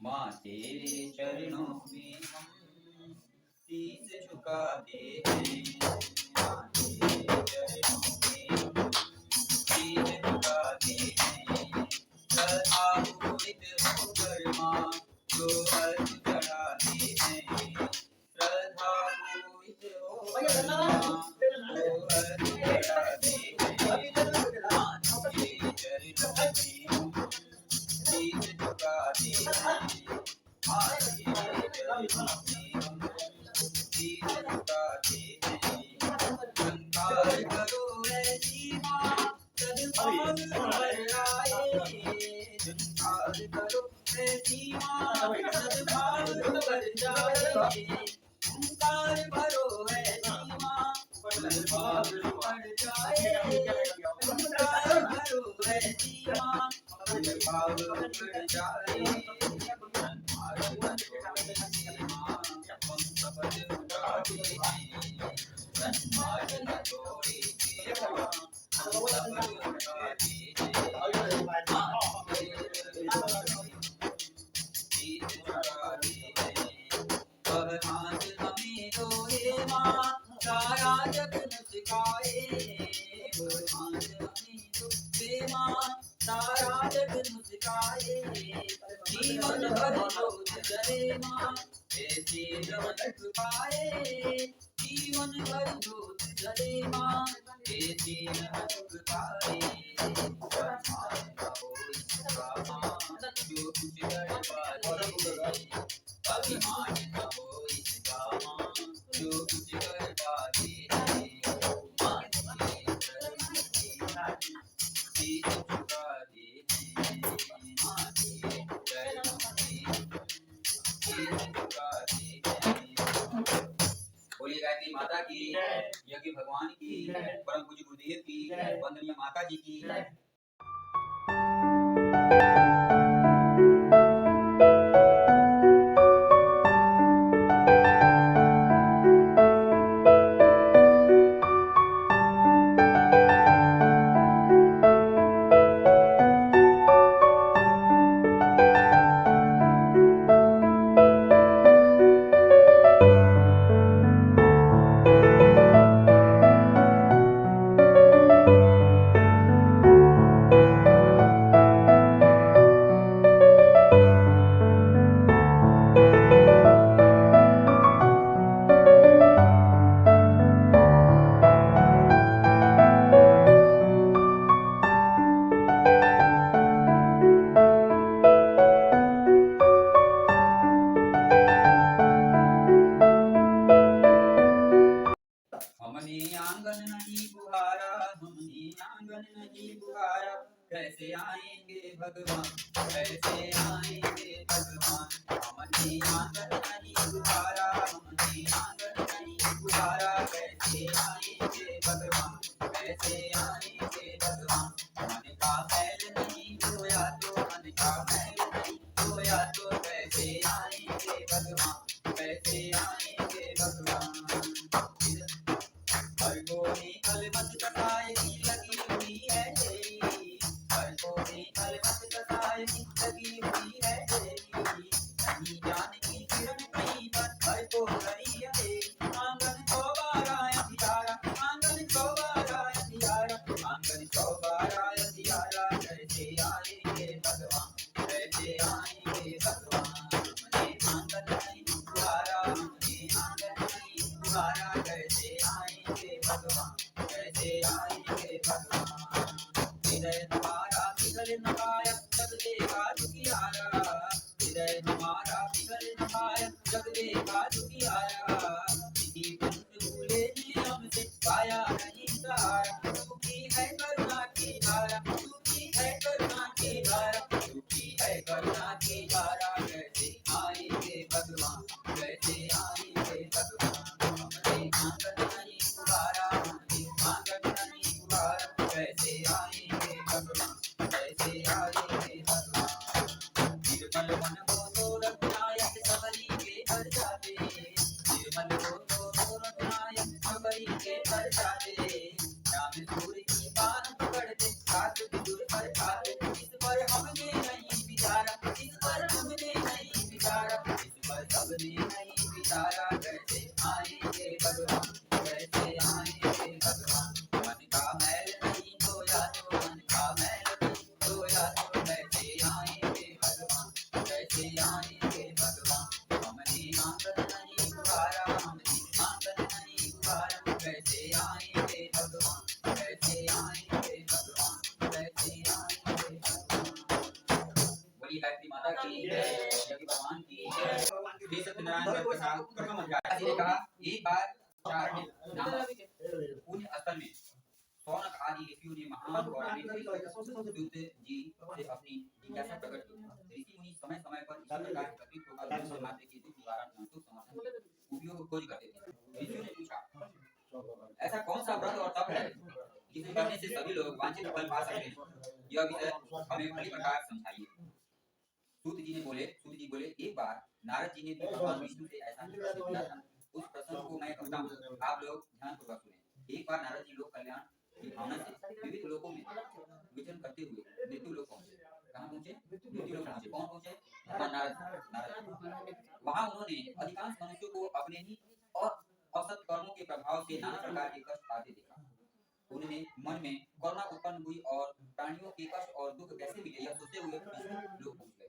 माँ तेरे चरणों में हम शीश झुकाते हैं। माँ तेरे चरणों में हम शीश झुकाते हैं। श्रद्धापूरित होकर माँ जो अर्घ चढ़ाते हैं। श्रद्धापूरित होकर माँ जो अर्घ चढ़ाते हैं। माँ तेरे चरणों में हम शीश झुकाते हैं। माँ तेरे चरणों में हम शीश झुकाते हैं। संकार करो ऐसी माँ सद्भाव भर आए। संकार करो ऐसी माँ सद्भाव भर जाए। संकार भरो ऐसी माँ सद्भाव भर जाए। संकार भरो ऐसी माँ सद्भाव भर जाए। संहार करो ऐसी माँ हम शपथ उठाते हैं। संहार करो ऐसी माँ हम शपथ उठाते हैं। माँ तेरे चरणों में शीश झुकाते हैं। वह हाथ हमें धोए माँ सारा जग मुस्काए। वह हाथ हमें धोए माँ सारा जग मुस्काए। जीवन भर जोत जले माँ ऐसे रमक पाए। जीवन भर जोत जले माँ ऐसे रमक पाए। सम्मान कहो इसका माँ जो कुछ कर पाए। अभिमान न हो इसका माँ जो कुछ कर पाते हैं। माँ तेरे चरणों में शीश झुकाते हैं। माँ तेरे चरणों में शीश झुकाते हैं। बोलिए गायत्री माता की, यज्ञ भगवान की, परम पूज्य गुरुदेव की, वंदनीय माता जी की। हमने आंगन नहीं बुहारा, हमने आंगन नहीं बुहारा, कैसे आएंगे भगवान, कैसे आएंगे भगवान। हमने आंगन नहीं बुहारा, हमने आंगन नहीं बुहारा, कैसे आएंगे भगवान, कैसे आएंगे भगवान। मन का मैल नहीं धोया तो, मन का मैल नहीं धोया तो, कैसे आएंगे भगवान, कैसे आएंगे भगवान। हर कोई कलमत कसाए की लगी हुई है तेरी। हर कोई कलमत कसाए की लगी हुई है तेरी। नहीं जान की किरण कहीं पर हर को गई है तेरी। आंगन को बाराया दियारा, आंगन को बाराया दियारा, आंगन को बाराया दियारा, कैसे आएंगे भगवान, कैसे आएंगे भगवान। हमने आंगन नहीं बुहारा, हमने आंगन नहीं बुहारा, कैसे आएंगे भगवान, कैसे आएंगे भगवान। हृदय हमारा पिघल न पाया जग देगा दुखियारा। हृदय हमारा पिघल न पाया जग देगा दुखियारा। किसी बंद भूले ने हमसे पाया नहीं सहारा। दुखी है करुणा की धारा, दुखी है करुणा की धारा, दुखी है करुणा की धारा, कैसे आएंगे भगवान, कैसे आएंगे भगवान। हमने आंगन नहीं बुहारा, हमने आंगन नहीं बुहारा, कैसे आएंगे भगवान, कैसे आएंगे भगवान। निर्मल मन हो तो रघुनायक सबरी के घर जाते। निर्मल हो तो रघुनायक सबरी के घर जाते। श्याम सूर्य की बान पकड़ते, हाथ विदुर पर खाते। इस पर हमने नहीं विचारा, इस पर हमने नहीं यज्ञ भगवान की श्री सत्यनारायण व्रत कथा प्रथम अध्याय। ने कहा एक बार चारण्य नामक पुण्य स्थल में सौनक आदि ऋषियों ने महान पौराणिक युद्ध जी से अपनी जिज्ञासा प्रकट की। ऋषि मुनि समय समय पर इसी प्रकार एकत्रित होकर मनुष्य मात्र के दुख निवारण सुख समर्थन के उपायों को खोज करते थे। ऋषियों ने पूछा ऐसा कौन सा व्रत और तप है जिसे करने से सभी लोग वांछित फल पा सकते हैं? यह विषय हमें भली प्रकार समझाइए। सूत जी बोले एक बार नारद जी ने भी भगवान विष्णु से ऐसा ही प्रश्न किया था। उस प्रश्न को मैं कहता हूँ, आप लोग ध्यान पूर्वक सुने। एक बार नारद जी लोक कल्याण की भावना से विविध लोकों में विचरण करते हुए मृत्यु लोक पहुंचे। कहाँ पहुंचे? मृत्यु लोक पहुंचे। कौन पहुंचे? भगवान नारद। वहां उन्होंने अधिकांश मनुष्यों को अपने ही असत कर्मों के प्रभाव से नाना प्रकार के कष्ट पाते देखा। उन्हें मन में करुणा उत्पन्न हुई और प्राणियों के कष्ट और दुख कैसे मिले यह सोचते हुए विष्णु लोक पहुंच गए।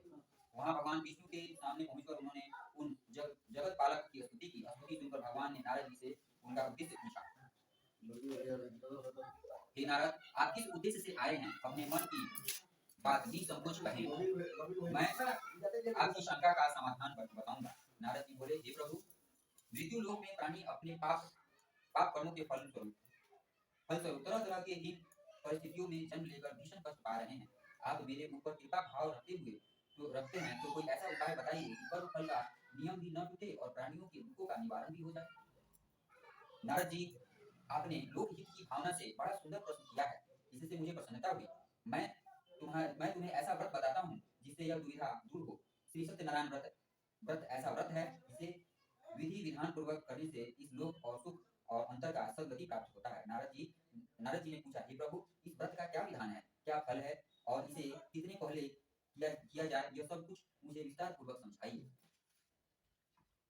वहां भगवान विष्णु के सामने पहुंचकर उन्होंने उन जगत पालक की स्तुति की। स्तुति सुनकर भगवान ने नारद जी से उनका उद्देश्य पूछा। हे नारद, आप किस उद्देश्य से आए हैं? अपने मन की बात निसंकोच कहें, मैं आपकी शंका का समाधान बताऊंगा। नारद जी बोले, हे प्रभु, मृत्यु लोक में प्राणी अपने पाप कर्मों के फलस्वरूप तरह तरह के हीन परिस्थितियों में जन्म लेकर भीषण कष्ट पा रहे हैं। आप मेरे ऊपर कृपा भाव रखते हैं तो कोई ऐसा उपाय बताइए कि कर्म फल का नियम भी न टूटे और प्राणियों के दुखों का निवारण भी हो जाए। नारद जी, आपने लोकहित की भावना से बड़ा सुंदर प्रश्न किया है, इससे मुझे प्रसन्नता हुई। मैं तुम्हें ऐसा व्रत बताता हूँ जिससे यह दुविधा दूर हो। श्री सत्यनारायण व्रत ऐसा व्रत है जिसे विधि विधान पूर्वक करने से इस लोक और सुख और अंतर का सदगति प्राप्त होता है। नारद जी ने पूछा, हे प्रभु, इस व्रत का क्या विधान है, क्या फल है और इसे कितने पहले किया जाए, यह सब कुछ मुझे विस्तार पूर्वक समझाइए।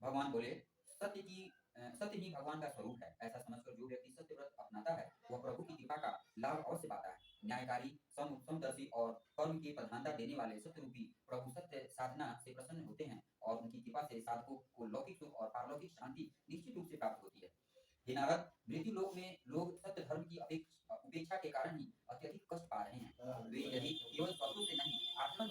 भगवान बोले, सत्य ही भगवान का स्वरूप है। ऐसा समझकर जो व्यक्ति सत्य व्रत अपनाता है वह प्रभु की कृपा का लाभ अवश्य पाता है। न्यायकारी, समदर्शी और कर्म की प्रधानता देने वाले सत्य रूपी प्रभु सत्य साधना से प्रसन्न होते हैं और उनकी कृपा से साधकों को लौकिक सुख और पारलौकिक शांति निश्चित रूप से प्राप्त होती है। हे नारद, मृत्यु लोक में लोग सत्य धर्म की उपेक्षा के कारण ही अत्यधिक कष्ट पा रहे हैं। वे यदि केवल शब्दों से नहीं आचरण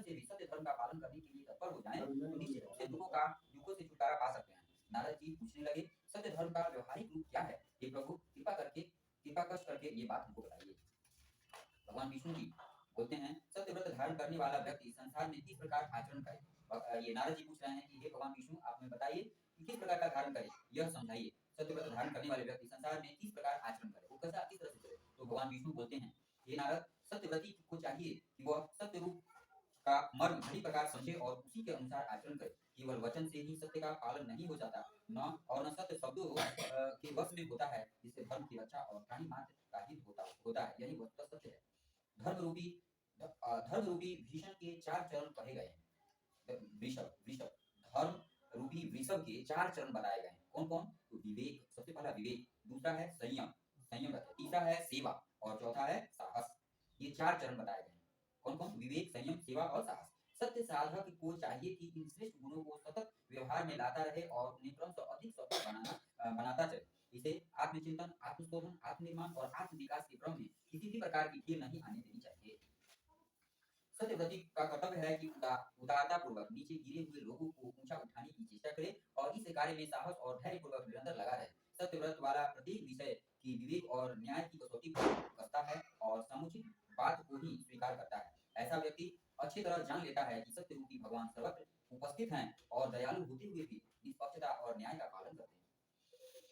से भी सत्य धर्म का पालन करने के लिए तत्पर हो जाएं तो निश्चित रूप से दुखों से छुटकारा पा सकते हैं। नारद जी पूछने लगे, सत्य धर्म का व्यवहारिक रूप क्या है? हे प्रभु, कृपा कष्ट करके ये बात हमको बताइए। भगवान विष्णु जी बोलते हैं, सत्य व्रत धारण करने वाला व्यक्ति संसार में किस प्रकार आचरण करे। ये नारद जी पूछ रहे हैं कि हे भगवान विष्णु, आप हमें बताइए कि किस प्रकार का धारण करे, यह समझाइए। सत्य व्रत धारण करने वाले व्यक्ति संसार में किस प्रकार आचरण करे, वो किस तरह से करे। तो भगवान विष्णु बोलते हैं, हे नारद, सत्यव्रती को चाहिए कि वह सत्य रूप का मर्म सही प्रकार समझे और उसी के अनुसार आचरण करे। केवल वचन से ही सत्य का पालन नहीं हो जाता, न सत्य शब्दों के वश में होता है, जिससे धर्म की रक्षा और प्राणी मात्र का हित होता है। यही वस्तुतः सत्य है। धर्म रूपी भीषण के 4 चरण कहे गए हैं। वृषभ धर्म रूपी वृषभ के 4 चरण बताए गए हैं। कौन कौन? तो विवेक, सबसे पहला विवेक, दूसरा है संयम, तीसरा है सेवा और चौथा है साहस। ये 4 चरण बताए गए हैं। कौन कौन? विवेक, संयम, सेवा और साहस। सत्य साधक को चाहिए कि इन श्रेष्ठ गुणों को सतत व्यवहार में लाता रहे और उन्हें क्रमशः अधिक सफल बनाता चले। इसे आत्मचिंतन, आत्मशोधन, आत्मनिर्माण और आत्म विकास के क्रम में किसी भी प्रकार की ढील नहीं आने देनी चाहिए। सत्यव्रती का कर्तव्य है कि उदारता पूर्वक नीचे गिरे हुए लोगों को ऊंचा उठाने की चेष्टा करे और इस कार्य में साहस और धैर्य पूर्वक निरंतर लगा रहे। सत्यव्रत वाला प्रत्येक विषय की विवेक और न्याय की कसौटी करता है और समुचित बात को ही स्वीकार करता है। ऐसा व्यक्ति अच्छी तरह जान लेता है कि सत्य रूपी भगवान सर्वत्र उपस्थित हैं और दयालु होते हुए भी निष्पक्षता और न्याय का पालन करते हैं।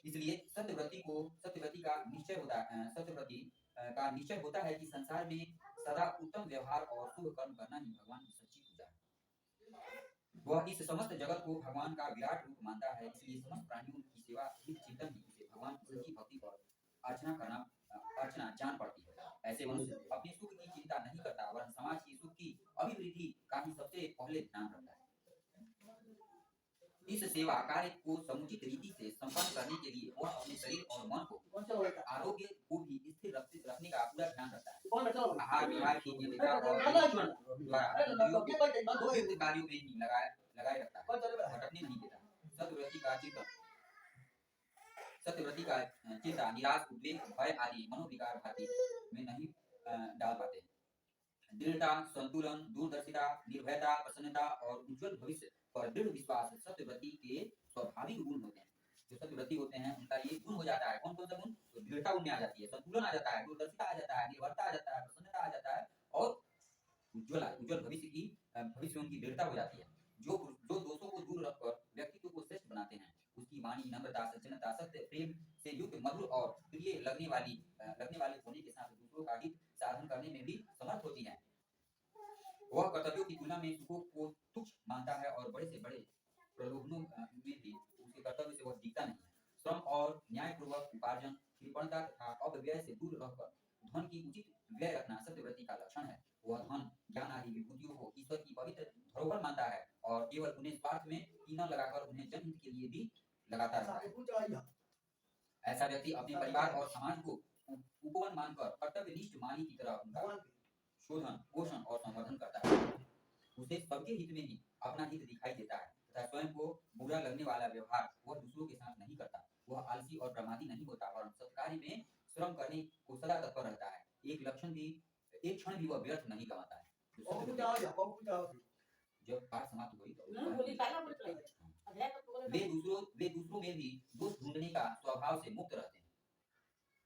इसलिए सत्यव्रती का निश्चय होता है कि संसार में सदा उत्तम व्यवहार और शुभ कर्म करना ही भगवान की सच्ची पूजा है। वह इस समस्त जगत को भगवान का विराट रूप मानता है, इसलिए समस्त प्राणियों की सेवा चिंतन ही उसे भगवान की सच्ची भक्ति और अर्चना जान पड़ती है। ऐसे मनुष्य अपने सुख की चिंता नहीं करता वरन समाज की सुख की अभिवृद्धि का ही सबसे पहले ध्यान रखता है। इस सेवा कार्य को समुचित रीति से संपन्न करने के लिए वह अपने शरीर और मन को आरोग्य को भी स्थिर रखने का पूरा ध्यान रखता है। आहार विहार की नियमितता और द्वारा उपयुक्त कार्यों में ही लगाए रखता है, भटकने नहीं देता। सत्यव्रती का चिंता, निराश, उद्वेग, भय आदि मनोविकार भांति में नहीं डाल पाते। दृढ़ता, संतुलन, दूरदर्शिता, निर्भयता, प्रसन्नता और उज्जवल भविष्य पर दृढ़ विश्वास सत्यव्रती के स्वाभाविक गुण होते हैं। जो सत्यव्रती होते हैं उनका ये गुण हो जाता है। कौन कौन सा गुण? तो दृढ़ता उनमें आ जाती है, संतुलन आ जाता है, दूरदर्शिता आ जाता है, निर्भरता आ जाता है, प्रसन्नता आ जाता है और उज्जवल भविष्य की भविष्य उनकी दृढ़ता हो जाती है। जो जो दोषों को दूर रखकर व्यक्तित्व को श्रेष्ठ बनाते हैं, उसकी वाणी नम्रता, सज्जनता, सत्य, प्रेम से युक्त, मधुर और प्रिय लगने वाले होने के साथ दूसरों का हित साधन करने में भी समर्थ होती है। वह कर्तव्यों की तुलना में सुखों को तुच्छ मानता है और बड़े से बड़े प्रलोभनों में भी उसके कर्तव्य से वह दिखता नहीं है। श्रम और न्यायपूर्वक उपार्जन, कृपणता तथा अपव्यय से दूर रहकर धन की उचित व्यय रखना सत्यव्रती का लक्षण है। वह धन, ज्ञान आदि विभूतियों को ईश्वर की पवित्र धरोहर मानता है और केवल उन्हें स्वार्थ में कीना लगाकर उन्हें जनहित के लिए भी लगाता रहता है। ऐसा व्यक्ति अपने परिवार और समाज को उपवन मानकर कर्तव्यनिष्ठ माली की तरह उनका शोधन, पोषण और संवर्धन करता है। उसे सबके हित में ही अपना हित दिखाई देता है तथा स्वयं को बुरा लगने वाला व्यवहार वह दूसरों के साथ नहीं करता। वह आलसी और प्रमादी नहीं होता और सत्कार्य में श्रम करने को सदा तत्पर रहता है। एक क्षण भी वह व्यर्थ नहीं गंवाता है। जब पाठ समाप्त हुई तो वे दूसरों में भी दोष ढूंढने का स्वभाव से मुक्त रहते हैं।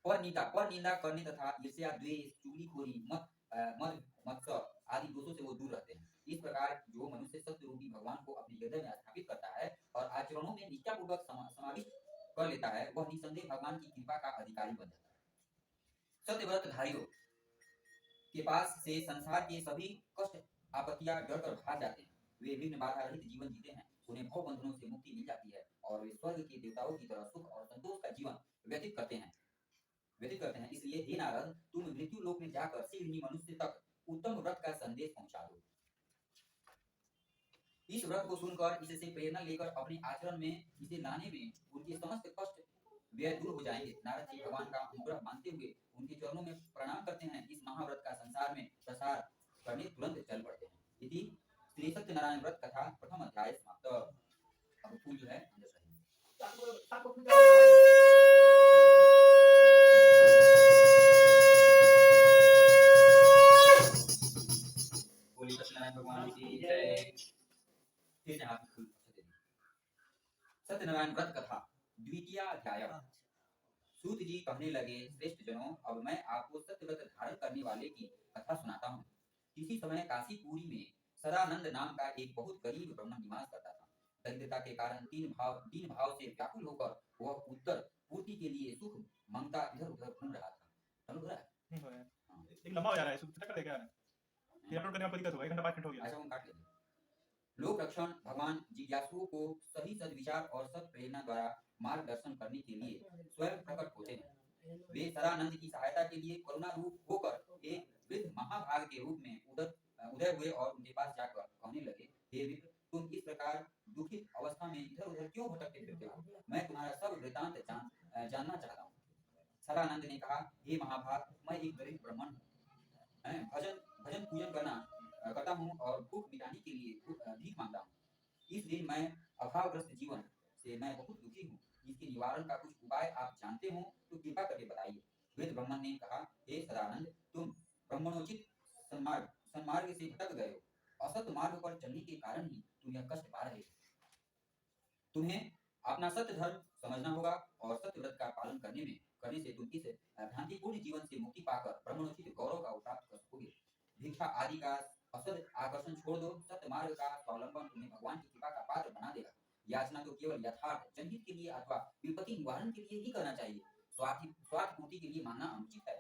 पर निंदा करने तथा ईर्ष्या, द्वेष, चुगलीखोरी, मद मत्सर आदि दोषों से वो दूर रहते हैं। इस प्रकार जो मनुष्य सत्य रूपी भगवान को अपने हृदय में स्थापित करता है और आचरणों में निष्ठापूर्वक समाविष्ट कर लेता है, वह निसंदेह भगवान की कृपा का अधिकारी बन जाता है। सत्यव्रतधारियों के पास से संसार के सभी कष्ट आपत्तियां डरकर भाग जाते हैं। वे विघ्न बाधा रहित जीवन जीते हैं। उन्हें भव बंधनों से मुक्ति मिल जाती है और वे स्वर्ग के देवताओं की तरह सुख और संतोष का जीवन व्यतीत करते हैं। इसलिए हे नारद, तुम मृत्यु लोक में जाकर शीघ्र ही मनुष्य तक उत्तम व्रत का संदेश पहुंचा दो। इस व्रत को सुनकर इससे प्रेरणा लेकर अपने आचरण में इसे लाने में उनके समस्त कष्ट व्यय दूर हो जाएंगे। नारद जी भगवान का अनुग्रह मानते हुए उनके चरणों में प्रणाम करते हैं। इस महाव्रत का संसार में प्रसार करने तुरंत चल पड़ते हैं। इति श्री सत्यनारायण व्रत कथा प्रथम अध्याय समाप्त। अब फूल जो है अंदर रहेंगे। बोली सत्यनारायण भगवान की जय। फिर यहाँ सत्यनारायण व्रत कथा द्वितीय अध्याय। सूत जी कहने लगे, श्रेष्ठ जनों, अब मैं आपको सत्यव्रत धारण करने वाले की कथा सुनाता हूँ। किसी समय काशीपुरी में सदानंद नाम का एक बहुत गरीब ब्राह्मण निवास करता था। दरिद्रता के कारण दीन भाव से व्याकुल होकर वह उत्तर पूर्ति के लिए सुख मांगता इधर उधर घूम रहा था। समझ रहा है? एक लंबा हो जा रहा है, सूत्र कर देगा। ये अपलोड करने में कोई दिक्कत होगा, 1 घंटा 5 मिनट हो गया। अच्छा, वो काट लेंगे। लोक रक्षण भगवान जिज्ञासुओं को सही सद्विचार और सत प्रेरणा द्वारा मार्गदर्शन करने के लिए स्वयं प्रकट होते हैं। वे सदानंद की सहायता के लिए करुणा रूप होकर एक वृद्ध महाभाग के रूप में उदय हुए और उनके पास जाकर कहने लगे, हे विप्र, तुम इस प्रकार दुखित अवस्था में इधर उधर क्यों भटकते फिरते हो? मैं तुम्हारा सब वृतांत जानना चाहता हूँ। सदानंद ने कहा, हे महाभाग, मैं एक गरीब ब्राह्मण हूँ। भजन पूजन करता हूँ और भूख मिटाने के लिए भीख मांगता हूँ। इस दिन मैं अभावग्रस्त जीवन से मैं बहुत दुखी हूँ। इसके निवारण का कुछ उपाय आप जानते हो तो कृपा करके बताइए। वृद्ध ब्राह्मण ने कहा, हे सदानंद, तुम ब्राह्मणोचित सन्मार्ग से भटक गए हो। असत मार्ग पर चलने के कारण ही तुम यह कष्ट पा रहे हो। तुम्हें अपना सत्य धर्म समझना होगा और सत्य व्रत का पालन करने से तुम इस भ्रांतिपूर्ण जीवन से मुक्ति पाकर ब्राह्मणोचित गौरव का प्राप्त कर सकोगे। भिक्षा आदि का असद आकर्षण छोड़ दो। सत्य मार्ग का स्वावलंबन तुम्हें भगवान की कृपा का पात्र बना देगा। याचना तो केवल यथार्थ जनहित के लिए अथवा विपत्ति निवारण के लिए ही करना चाहिए। स्वार्थ पूर्ति के लिए मानना अनुचित है।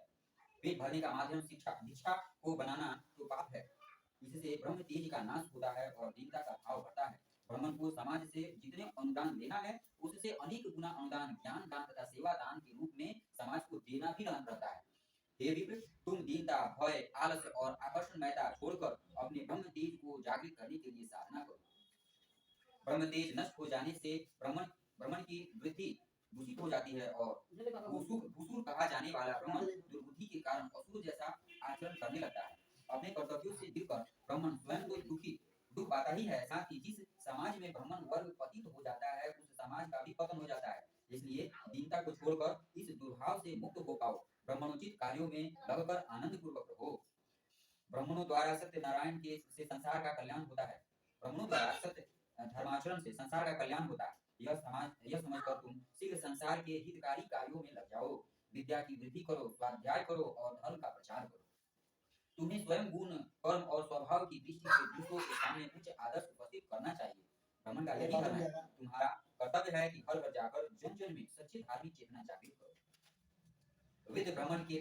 पेट भरने का माध्यम दीक्षा को बनाना तो पाप है। इससे ब्रह्म तेज का नाश होता है और दीनता का भाव बढ़ता है। ब्राह्मण को समाज से जितने अनुदान लेना है उससे अनेक गुना अनुदान ज्ञान दान तथा सेवा दान के रूप में समाज को देना भी रहता है। हे विप्र, तुम दीनता, भय, आलस और आकर्षणमयता छोड़कर अपने ब्रह्म तेज को जागृत करने के लिए साधना करो। ब्रह्म तेज नष्ट हो जाने से ब्रह्मण की वृद्धि दूषित हो जाती है और भूसुर कहा जाने वाला ब्रह्मण दुर्बुद्धि के कारण असुर जैसा आचरण करने लगता है। अपने कर्तव्यों से गिरकर ब्राह्मण स्वयं तो दुख पाता ही है, साथ ही जिस समाज में ब्राह्मण वर्ग पतित हो जाता है उस समाज का भी पतन हो जाता है। इसलिए दीनता को छोड़कर इस दुर्भाव से मुक्त हो पाओ। ब्राह्मणोचित कार्यों में लगकर आनंद पूर्वक रहो। ब्राह्मणों द्वारा सत्यनारायण के से संसार का कल्याण होता है। ब्राह्मणों द्वारा सत्य धर्माचरण से संसार का कल्याण होता है। यह समझकर तुम शीघ्र संसार के हितकारी कार्यों में लग जाओ। विद्या की वृद्धि करो, स्वाध्याय करो और धर्म का प्रचार करो। तुम्हें स्वयं गुण, कर्म और स्वभाव की दृष्टि से दूसरों के सामने उच्च आदर्श उपस्थित करना चाहिए। ब्राह्मण का यही धर्म है। तुम्हारा कर्तव्य है कि घर घर जाकर जन जन में सच्ची धार्मिक चेतना जागृत करो। विद्य ब्राह्मण के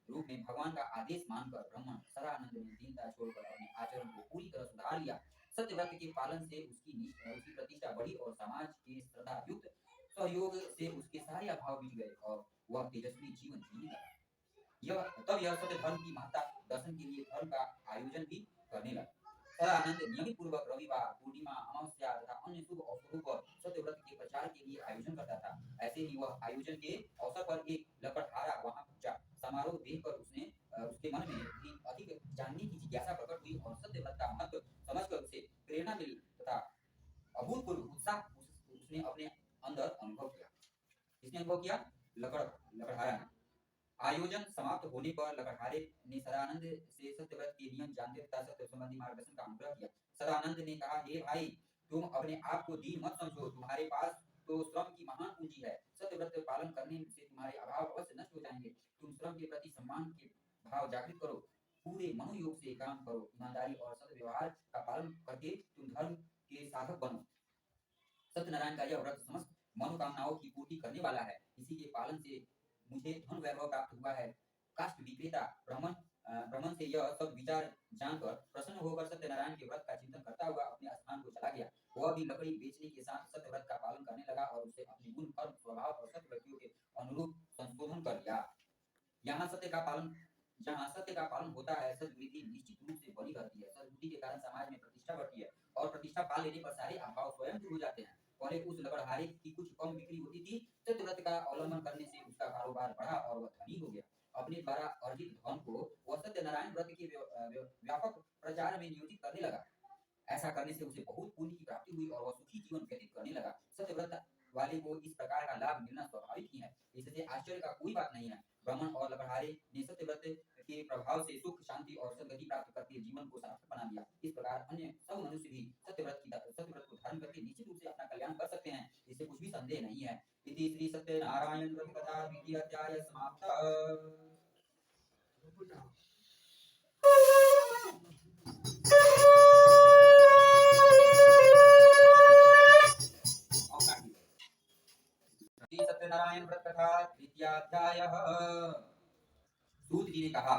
रूप में भगवान का आदेश मानकर ब्राह्मण सदानंद ने दीनता छोड़कर अपने आचरण को पूरी तरह सुधार लिया। सत्यव्रत के पालन से उसकी प्रतिष्ठा बढ़ी और समाज के श्रद्धा युक्त सहयोग से उसके सारे अभाव मिट गए और वह तेजस्वी जीवन जीने लगा। यह सत्य धर्म की महत्ता दर्शन के लिए धर्म का आयोजन भी करने लगा। सदानंद नियमित पूर्वक रविवार, पूर्णिमा, अमावस्या तथा अन्य शुभ अवसरों पर सत्यव्रत के प्रचार के लिए आयोजन करता था। ऐसे ही वह आयोजन के अवसर पर एक लकड़हारा वहां पहुंचा। समारोह देखकर उसके मन में भी अधिक जानने की जिज्ञासा प्रकट हुई और सत्यव्रत का महत्व समझकर उसे प्रेरणा मिली तथा अभूतपूर्व उत्साह उसने अपने अंदर अनुभव किया। किसने अनुभव किया? लकड़हारा ने। आयोजन समाप्त होने पर लकड़हारे ने सदानंद से सत्यव्रत के नियम जानते तथा सत्य संबंधी मार्गदर्शन का आग्रह किया। सदानंद ने कहा, हे भाई, तुम अपने आप को दीन मत समझो। तुम्हारे पास तो श्रम की महान पूंजी है। सत्यव्रत पालन करने से तुम्हारे अभाव अवश्य नष्ट हो जाएंगे। तुम श्रम के प्रति सम्मान के भाव जागृत करो। पूरे मनोयोग से काम करो। ईमानदारी और सद्व्यवहार का पालन करके तुम धर्म के साधक बनो। सत्यनारायण का यह व्रत समस्त मनोकामनाओं की पूर्ति करने वाला है। इसी के पालन से मुझे धन वैभव प्राप्त हुआ है। काष्ठ विक्रेता ब्राह्मण से यह सब विचार जानकर प्रसन्न होकर सत्यनारायण के व्रत का चिंतन करता हुआ अपने स्थान को चला गया। वह भी लकड़ी बेचने के साथ सत्य व्रत का पालन करने लगा और उसे अपने गुण, कर्म, स्वभाव और सत्व्रतियों के अनुरूप संशोधन कर लिया। जहाँ सत्य का पालन होता है, सद्वृत्ति निश्चित रूप से बनी रहती है। सद्वृत्ति के कारण समाज में प्रतिष्ठा बढ़ती है और प्रतिष्ठा पा लेने पर सारे अभाव स्वयं दूर हो जाते हैं। पहले उस लकड़हारे की कुछ कम बिक्री होती थी। सत्यव्रत का अवलंबन करने से उसका कारोबार बढ़ा और वह धनी हो गया। अपने द्वारा अर्जित धन को वह सत्यनारायण व्रत के व्यापक प्रचार में नियोजित करने लगा। ऐसा करने से उसे बहुत पुण्य की प्राप्ति हुई और वह सुखी जीवन व्यतीत करने लगा। सत्यव्रत वाले को इस प्रकार का लाभ मिलना स्वाभाविक ही है। इससे आश्चर्य का कोई बात नहीं है। ब्राह्मण और लकड़हारे ने सत्यव्रत के प्रभाव से सुख, शांति और सद्गति प्राप्त करके जीवन को सार्थक बना लिया। इस प्रकार अन्य सब मनुष्य भी सत्यव्रत को धारण करके निश्चित रूप से अपना कल्याण कर सकते हैं। इससे कुछ भी संदेह नहीं है। इति श्री सत्यनारायण व्रत कथा द्वितीय अध्याय समाप्त। श्री सत्यनारायण व्रत कथा द्वितीय अध्याय। सूत जी ने कहा,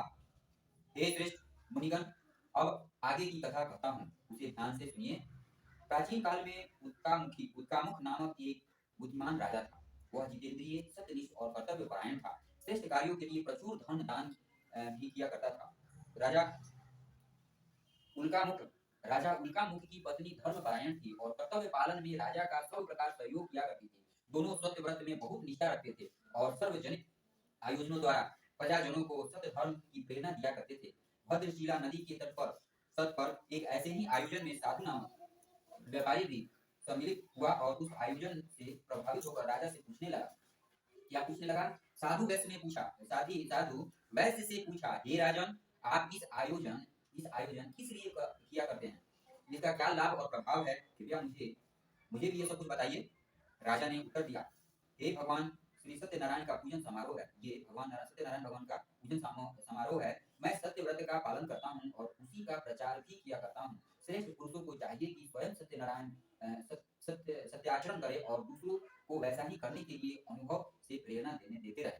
हे श्रेष्ठ मुनिगण, अब आगे की कथा कहता हूँ, उसे ध्यान से सुनिए। प्राचीन काल में उत्कामुख नामक एक बुद्धिमान राजा था। वह जितेंद्रिय, सत्यनिष्ठ और कर्तव्य परायण था। श्रेष्ठ कार्यों के लिए प्रचुर धन दान भी किया करता था। राजा उल्कामुख की पत्नी धर्मपरायण थी और कर्तव्य पालन में राजा का सब प्रकार सहयोग किया करती थी। दोनों सत्य व्रत में बहुत निष्ठा रखते थे और सर्वजनिक आयोजनों द्वारा प्रजाजनों को सत्य धर्म की प्रेरणा दिया करते थे। भद्रशिला नदी के तट पर एक ऐसे ही आयोजन में साधु नामक व्यापारी भी सम्मिलित हुआ और उस आयोजन से प्रभावित होकर राजा से पूछने लगा। क्या पूछने लगा? साधु वैश्य ने पूछा। साधु वैश्य से पूछा, हे राजन, आप इस आयोजन किस लिए किया करते हैं? इसका क्या लाभ और प्रभाव है? कृपया मुझे भी ये सब कुछ बताइए। राजा ने उत्तर दिया, हे भगवान, श्री सत्यनारायण का पूजन समारोह है। ये सत्यनारायण भगवान का पूजन समारोह है। मैं सत्य व्रत का पालन करता हूँ और उसी का प्रचार भी किया करता हूँ। श्रेष्ठ पुरुषों को चाहिए कि स्वयं सत्यनारायण सत्याचरण करे और दूसरों को वैसा ही करने के लिए अनुभव से प्रेरणा देते रहे।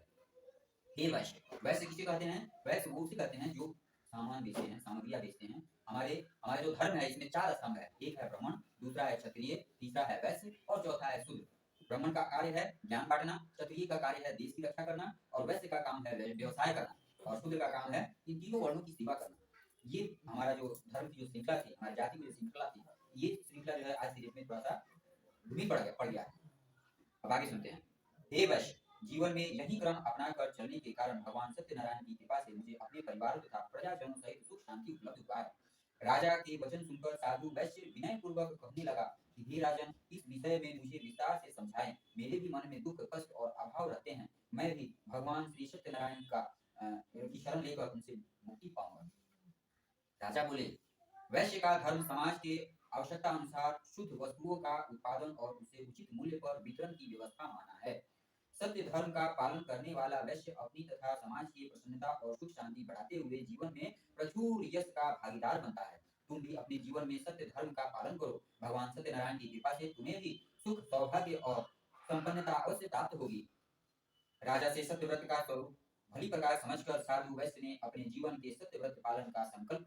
हे वैश्य किसे कहते हैं? वैश्य वो उसे कहते हैं जो सामान बेचते हैं, सामग्रियां बेचते हैं। हमारे जो धर्म है, इसमें 4 स्तंभ है। एक है ब्राह्मण, दूसरा है क्षत्रिय, तीसरा है वैश्य और चौथा है शूद्र। ब्राह्मण का कार्य है ज्ञान बांटना, क्षत्रिय का कार्य है देश की रक्षा करना और वैश्य का काम है व्यवसाय करना और शूद्र का काम है इन तीनों वर्णों की सेवा करना। ये हमारा जो धर्म की जो श्रृंखला थी, हमारी जाति की जो श्रृंखला थी, ये श्रृंखला जो है आज के डेट में थोड़ा सा धूमिल पड़ गया। अब आगे सुनते हैं। हे वैश्य, जीवन में यही क्रम अपना कर चलने के कारण भगवान सत्यनारायण की कृपा से मुझे अपने परिवार तथा प्रजाजनों सहित सुख शांति उपलब्ध हुआ है। राजा के वचन सुनकर साधु वैश्य विनय पूर्वक कहने लगा कि हे राजन, इस विषय में मुझे विस्तार से समझाएं। मेरे भी मन में दुख, कष्ट और अभाव रहते हैं। मैं भी भगवान श्री सत्यनारायण की शरण लेकर उनसे मुक्ति पाऊंगा। राजा बोले, वैश्य का धर्म समाज के आवश्यकता अनुसार शुद्ध वस्तुओं का उत्पादन और उसे उचित मूल्य पर वितरण की व्यवस्था माना है। सत्य धर्म का पालन करने वाला वैश्य अपनी तथा समाज की प्रसन्नता और सुख शांति बढ़ाते हुए जीवन में प्रचुर यश का भागीदार बनता है। तुम भी अपने जीवन में सत्य धर्म का पालन करो। भगवान सत्यनारायण की कृपा से तुम्हें भी सुख, सौभाग्य और संपन्नता अवश्य प्राप्त होगी। राजा से सत्यव्रत का स्वरूप भली प्रकार समझकर साधु वैश्य ने अपने जीवन के सत्यव्रत पालन का संकल्प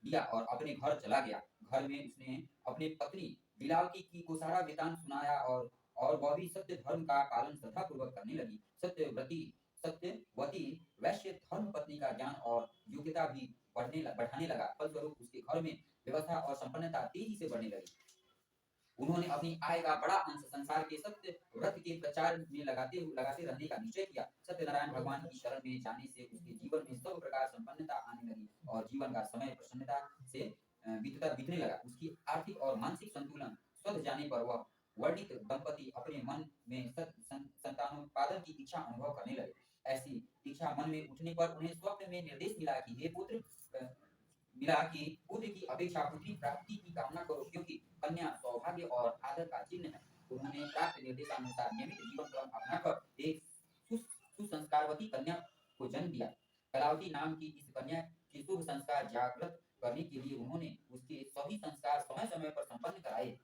लिया और अपने घर चला गया। घर में उसने अपने पत्नी लीलावती को सारा वृतांत सुनाया और वह भी सत्य धर्म का पालन श्रद्धापूर्वक करने लगी। सत्यवती वैश्य धर्म पत्नी का ज्ञान और योग्यता भी बढ़ाने लगा। फलस्वरूप उसके घर में व्यवस्था और संपन्नता तेजी से बढ़ने लगी। उन्होंने अपनी आय का बड़ा अंश संसार के सत्य व्रत के प्रचार में लगाते रहने का निश्चय किया। सत्यनारायण भगवान की शरण में जाने से उसके जीवन में सब प्रकार संपन्नता आने लगी और जीवन का समय प्रसन्नता से बीतने लगा। उसकी आर्थिक और मानसिक संतुलन स्वध जाने पर वह वर्णित दंपति अपने मन में संतानोत्पादन की इच्छा अनुभव करने लगे। ऐसी इच्छा मन में उठने पर उन्हें स्वप्न में निर्देश मिला कि हे पुत्र, पुत्र की अपेक्षा पुत्री प्राप्ति की कामना करो, क्योंकि कन्या सौभाग्य और आदर का चिन्ह है। उन्होंने प्राप्त निर्देशानुसार नियमित जीवन क्रम अपनाकर एक सुसंस्कारवती कन्या को जन्म दिया। कलावती नाम की इस कन्या के शुभ संस्कार जागृत करने के लिए उन्होंने उसके सभी संस्कार समय समय पर संपन्न कराए।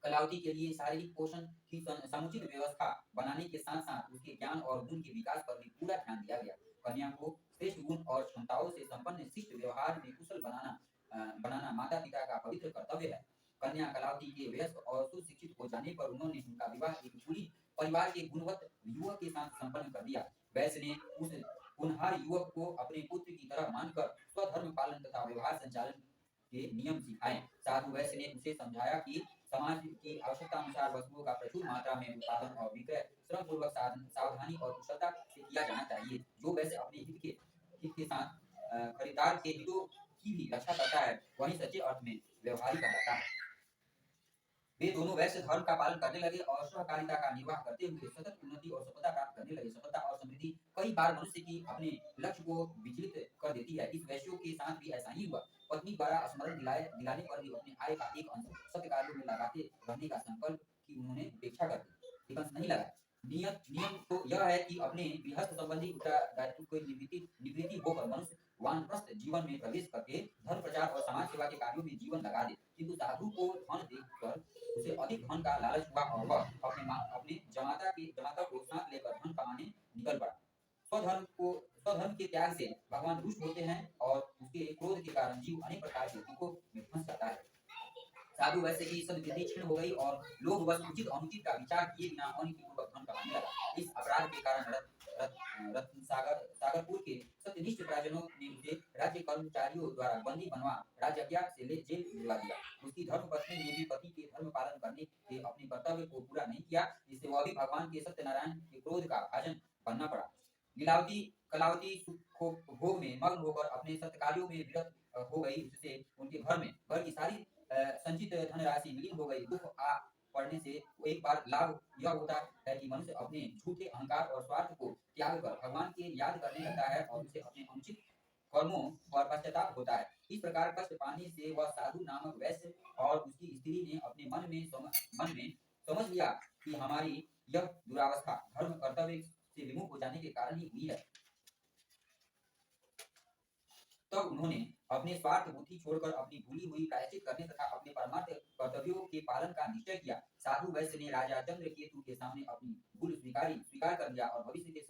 कलावती के लिए शारीरिक पोषण की समुचित व्यवस्था बनाने के साथ साथ उसके ज्ञान और गुण के विकास पर भी पूरा ध्यान दिया गया। कन्या को श्रेष्ठ गुण और क्षमताओं से संपन्न शिष्ट व्यवहार में कुशल बनाना माता पिता का पवित्र कर्तव्य है। कन्या कलावती के वयस्क और सुशिक्षित हो जाने पर उन्होंने उनका विवाह एक पूरी परिवार के गुणवत्त युवक के साथ संपन्न कर दिया। वैश्य ने उस होनहार युवक को अपने पुत्र की तरह मानकर स्वधर्म पालन तथा व्यवहार संचालन के नियम सिखाए। साधु वैश्य ने उसे समझाया कि समाज की आवश्यकता अनुसार वस्तुओं का प्रचुर मात्रा में उत्पादन और विक्रय श्रम पूर्वक सावधानी और कुशलता से किया जाना चाहिए। जो वैश्य अपने हित के साथ खरीदार के हितों की भी रक्षा करता है, वही सच्चे अर्थ में व्यवहारिक कहलाता है। वे दोनों वैश्य धर्म का पालन करने लगे और सहकारिता का निर्वाह करते हुए सतत उन्नति और सफलता प्राप्त करने लगे। सफलता और समृद्धि कई बार मनुष्य की अपने लक्ष्य को विचलित कर देती है। इस वैश्यों के साथ भी ऐसा ही हुआ। पत्नी द्वारा स्मरण दिलाने पर भी अपने आय का एक अंश सत्य कार्यों में लगाते रहने का संकल्प की उन्होंने उपेक्षा कर दी, एक अंश नहीं लगा। नियम तो यह है कि अपने गृहस्थ संबंधी उत्तरदायित्व को निवृत्ति होकर मनुष्य वानप्रस्थ जीवन में प्रवेश करके धर्म प्रचार और समाज सेवा के कार्यों में जीवन लगा दे। किंतु साधु को धन देखकर उसे अधिक धन का लालच हुआ और वह अपने जमाता को साथ लेकर धन कमाने निकल पड़ा। स्वधर्म के त्याग से भगवान रुष्ट होते हैं और उसके क्रोध के कारण जीव अनेक प्रकार के दुखों में फंस जाता है। साधु वैश्य की सद्बुद्धि क्षीण हो गई और लोग बस उचित अनुचित का विचार किए बिना अनीतिपूर्वक धन कमाने लगा। इस अपराध के कारण सागरपुर के सत्यनिष्ठ राजनों ने उसे राज्य कर्मचारियों द्वारा बंदी बनवा राजज्ञा से जेल भिजवा दिया। उसकी धर्मपत्नी ने भी पति के धर्म पालन करने के अपने कर्तव्य को पूरा नहीं किया, जिससे वह भी भगवान के सत्यनारायण के क्रोध का भाजन बनना पड़ा। कलावती भोग में मग्न होकर अपने सत्कार्यों में विरत हो गई, जिससे उनके घर की सारी संचित धनराशि विलीन हो गई। दुख आ पड़ने से एक बार लाभ यह होता है कि मनुष्य अपने झूठे अहंकार और स्वार्थ को त्याग कर भगवान के याद करने लगता है और उसे अपने अनुचित कर्मों पर पश्चाताप होता है। इस प्रकार कष्ट पाने से वह साधु नामक वैश्य और उसकी स्त्री ने अपने मन में समझ लिया कि हमारी यह दुरावस्था धर्म कर्तव्य से विमुख हो जाने के कारण ही हुई है। तब उन्होंने अपने स्वार्थ बुद्धि छोड़कर अपनी भूली हुई प्रायश्चित करने तथा अपने परमार्थ कर्तव्यों के पालन का निश्चय किया। साधु वैश्य ने राजा चंद्रकेतु के सामने अपनी भूल स्वीकार कर लिया और भविष्य में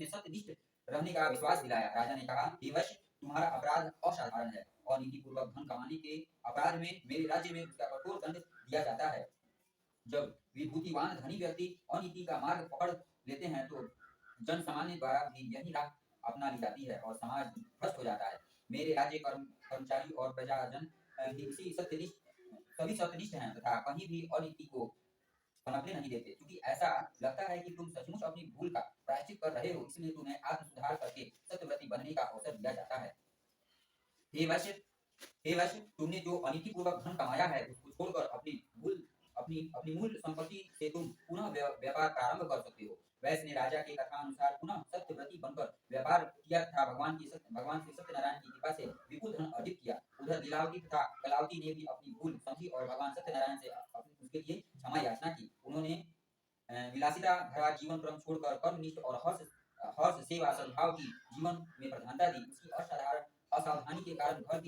सत्यनिष्ठ रहने का विश्वास दिलाया। राजा ने कहा, हे वैश्य, तुम्हारा अपराध असाधारण है और नीति पूर्वक धन कमाने के अपराध में मेरे राज्य में उसका कठोर दंड दिया जाता है। जब विभूतिवान धनी व्यक्ति अनीति का मार्ग पकड़ लेते हैं तो जन सामान्य द्वारा भी यही राह अपना ली जाती है और समाज भ्रष्ट हो जाता है। मेरे राज्य कर्मचारी और प्रजाजन सभी सत्यनिष्ठ हैं तथा कहीं भी अनीति को पनपने नहीं देते। क्योंकि ऐसा लगता है कि तुम सचमुच अपनी भूल का प्रायश्चित कर रहे हो, इसलिए तुम्हें आत्म सुधार करके सत्यव्रती बनने का अवसर दिया जाता है। हे वैश्य, तुमने जो अनीति पूर्वक धन कमाया है उसको छोड़कर अपनी मूल संपत्ति से तुम पुनः व्यापार प्रारंभ कर सकते हो। वैश्य ने राजा के कथा अनुसार पुनः सत्यव्रती बनकर व्यापार किया तथा भगवान से सत्यनारायण की कृपा से विपुल धन अर्जित किया। कलावती ने भी अपनी भूल समझी और भगवान सत्यनारायण से उसके लिए क्षमा याचना की। उन्होंने विलासिता भरा जीवन क्रम छोड़कर कर्मनिष्ठ और हर्ष सेवा सद्भाव की जीवन में प्रधानता दी। उसकी असावधानी के कारण घर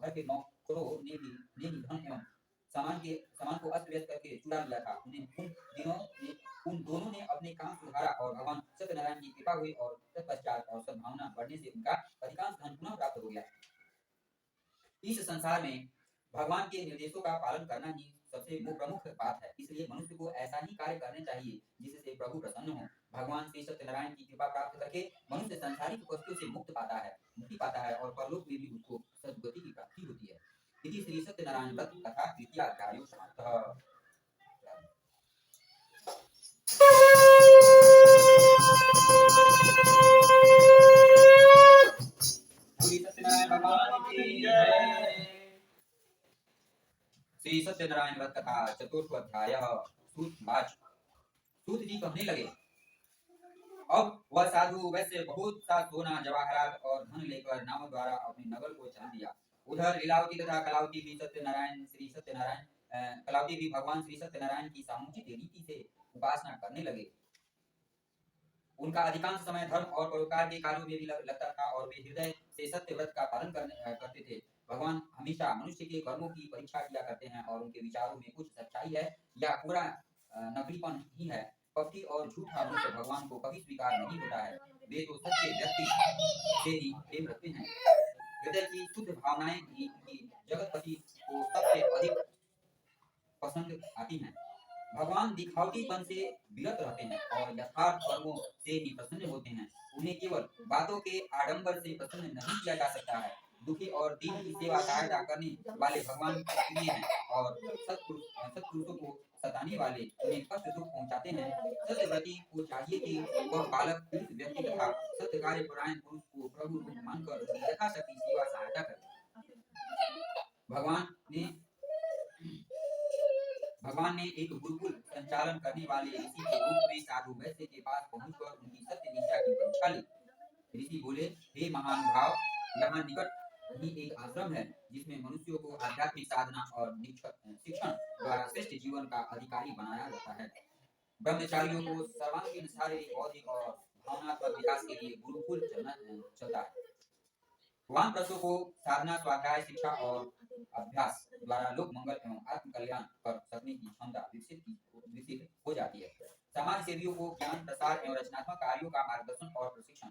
के नौकरों ने भी धन एवं सामान को अस्त व्यस्त करके चुरा लिया था। उन दोनों ने अपने काम सुधारा और भगवान सत्यनारायण की कृपा हुई और तत्पश्चात और सद्भावना बढ़ने से उनका अधिकांश धन पुनः प्राप्त हो गया। इस संसार में भगवान के निर्देशों का पालन करना ही सबसे प्रमुख बात है। इसलिए मनुष्य को ऐसा ही कार्य करने चाहिए जिससे प्रभु प्रसन्न हो। भगवान श्री सत्यनारायण की कृपा प्राप्त करके मनुष्य सांसारिक वस्तुओं से मुक्ति पाता है और परलोक में भी उसको सद्गति की प्राप्ति होती है। इति श्री सत्यनारायण व्रत कथा द्वितीय अध्यायो समाप्तः। श्री सत्यनारायण भगवान की जय। श्री सत्यनारायण व्रत कथा चतुर्थ अध्याय। सूत जी कहने लगे, अब वह साधु वैसे बहुत सा सोना जवाहरात और धन लेकर नाव द्वारा अपने नगर को चल दिया। उधर लीलावती तथा कलावती भी भगवान श्री सत्यनारायण की सामुचित रीति से उपासना करने लगे। उनका अधिकांश समय धर्म और परोपकार के कार्यों में भी लगता था और वे हृदय से सत्य व्रत का पालन करते थे। भगवान हमेशा मनुष्य के कर्मों की परीक्षा किया करते हैं और उनके विचारों में कुछ सच्चाई है या पूरा नकलीपन ही है। कपटी और झूठा मनुष्य भगवान को कभी स्वीकार नहीं होता है। वे तो सच्चे व्यक्ति से ही प्रेम रखते हैं। हृदय की शुद्ध भावनाएं ही जगतपति को सबसे अधिक पसंद आती हैं। भगवान दिखावटीपन से विरत रहते हैं और यथार्थ कर्मों से ही प्रसन्न होते हैं। उन्हें केवल बातों के आडंबर से प्रसन्न नहीं किया जा सकता है। दुखी और दीन की सेवा सहायता करने वाले भगवान प्रिय हैं और सत्पुरुषों को सताने वाले उन्हें कष्ट दुख पहुंचाते हैं। सत्यव्रती को चाहिए कि वह बालक पीड़ित व्यक्ति तथा सत्य कार्य परायण पुरुष को प्रभु मानकर यथाशक्ति सेवा सहायता करे। भगवान ने एक गुरुकुल संचालन करने वाले ऋषि के रूप में साधु वैश्य के पास पहुंचकर उनकी सत्य निष्ठा की परीक्षा ली। ऋषि बोले, हे महानुभाव, यहाँ निकट ही एक आश्रम है जिसमें मनुष्यों को आध्यात्मिक साधना और शिक्षण द्वारा श्रेष्ठ जीवन का अधिकारी बनाया जाता है। ब्रह्मचारियों को सर्वांगीण शारीरिक बौद्धिक और भावनात्मक विकास के लिए गुरुकुल चलता है। वानप्रस्थों को साधना स्वाध्याय शिक्षा और अभ्यास द्वारा लोक मंगल एवं आत्म कल्याण कर सकने की क्षमता विकसित हो जाती है। समाज सेवियों को ज्ञान प्रसार एवं रचनात्मक कार्यों का मार्गदर्शन और प्रशिक्षण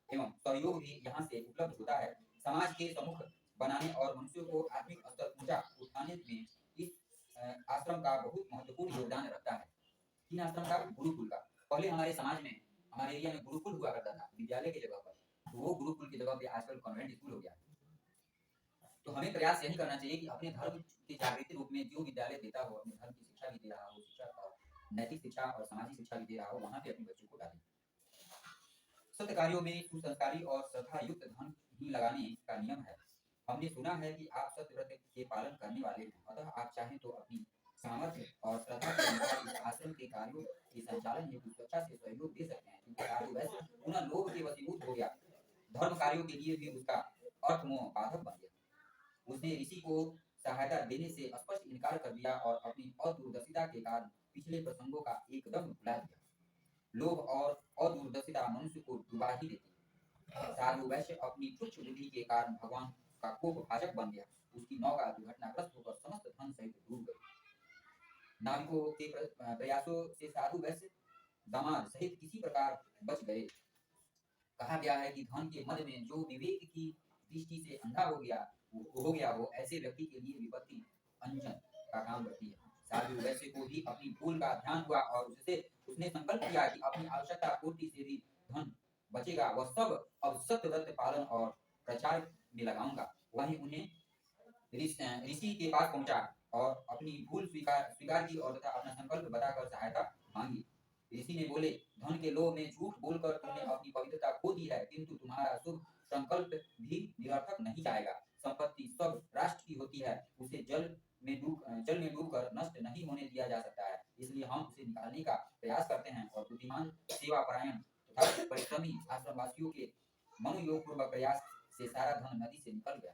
एवं सहयोग भी यहाँ से उपलब्ध होता है। समाज के सम्मुख बनाने और मनुष्यों को आत्मिक स्तर ऊंचा उठाने में इस आश्रम का बहुत महत्वपूर्ण योगदान रखता है। इन आश्रम का गुरुकुल का पहले हमारे समाज में हमारे एरिया में गुरुकुल हुआ करता था विद्यालय की जगह पर, तो वो गुरुकुल की जगह पे आजकल कॉन्वेंट स्कूल हो गया। तो हमें प्रयास यही करना चाहिए कि अपने धर्म की जागृति रूप में जो विद्यालय देता हो, अपने धर्म की शिक्षा भी दे रहा हो, शिक्षा और नैतिक शिक्षा और सामाजिक शिक्षा भी दे रहा हो, वहाँ पे अपने बच्चों को डालें। सत्य कार्यों में सुसंस्कारी और श्रद्धा युक्त धन ही लगाने का नियम है। हमने सुना है कि आप सत्य व्रत के पालन करने वाले हैं, अतः आप चाहें तो अपनी सामर्थ्य और श्रद्धा के अनुसार इस आश्रम के कार्यों के संचालन हेतु स्वेच्छा से सहयोग दे सकते हैं। क्योंकि साधु वैश्य पुनः लोभ के वशीभूत हो गया, धर्म कार्यों के लिए भी उसका अर्थ मोह बाधक बन गया। उसने ऋषि को सहायता देने से स्पष्ट इनकार कर दिया और अपनी अदूरदर्शिता के कारण पिछले प्रसंगों का एकदम भुला दिया। लोभ और अदूरदर्शिता मनुष्य को डुबा ही देती है। साधु वैश्य अपनी तुच्छ बुद्धि के कारण भगवान का कोप भाजक बन गया। उसकी नौका दुर्घटनाग्रस्त होकर समस्त धन सहित डूब गई। नाविकों के प्रयासों से साधु वैश्य दामाद सहित किसी प्रकार बच गए। कहा गया है कि धन के मद में जो विवेक की दृष्टि से अंधा हो गया हो ऐसे व्यक्ति के लिए विपत्ति अंजन का काम करती है। साधु वैश्य को भी अपनी भूल का ध्यान हुआ और उसने संकल्प किया कि अपनी आवश्यकता पूर्ति से भी धन बचेगा वह सब अब सत्य व्रत पालन और प्रचार में लगाऊंगा। वहीं उन्हें ऋषि के पास पहुंचा और अपनी भूल स्वीकार की और तथा अपना संकल्प बताकर सहायता मांगी। ऋषि ने बोले, धन के लोभ में झूठ बोलकर तुमने अपनी पवित्रता खो दी है, किंतु तुम्हारा शुभ संकल्प भी निरर्थक नहीं जाएगा। संपत्ति सब राष्ट्र की होती है, उसे जल में डूबकर नष्ट नहीं होने दिया जा सकता है। इसलिए हम उसे निकालने का प्रयास करते हैं और बुद्धिमान सेवा परायण तथा परिश्रमी आश्रमवासियों के मनोयोग पूर्वक प्रयास से सारा धन नदी से निकल गया।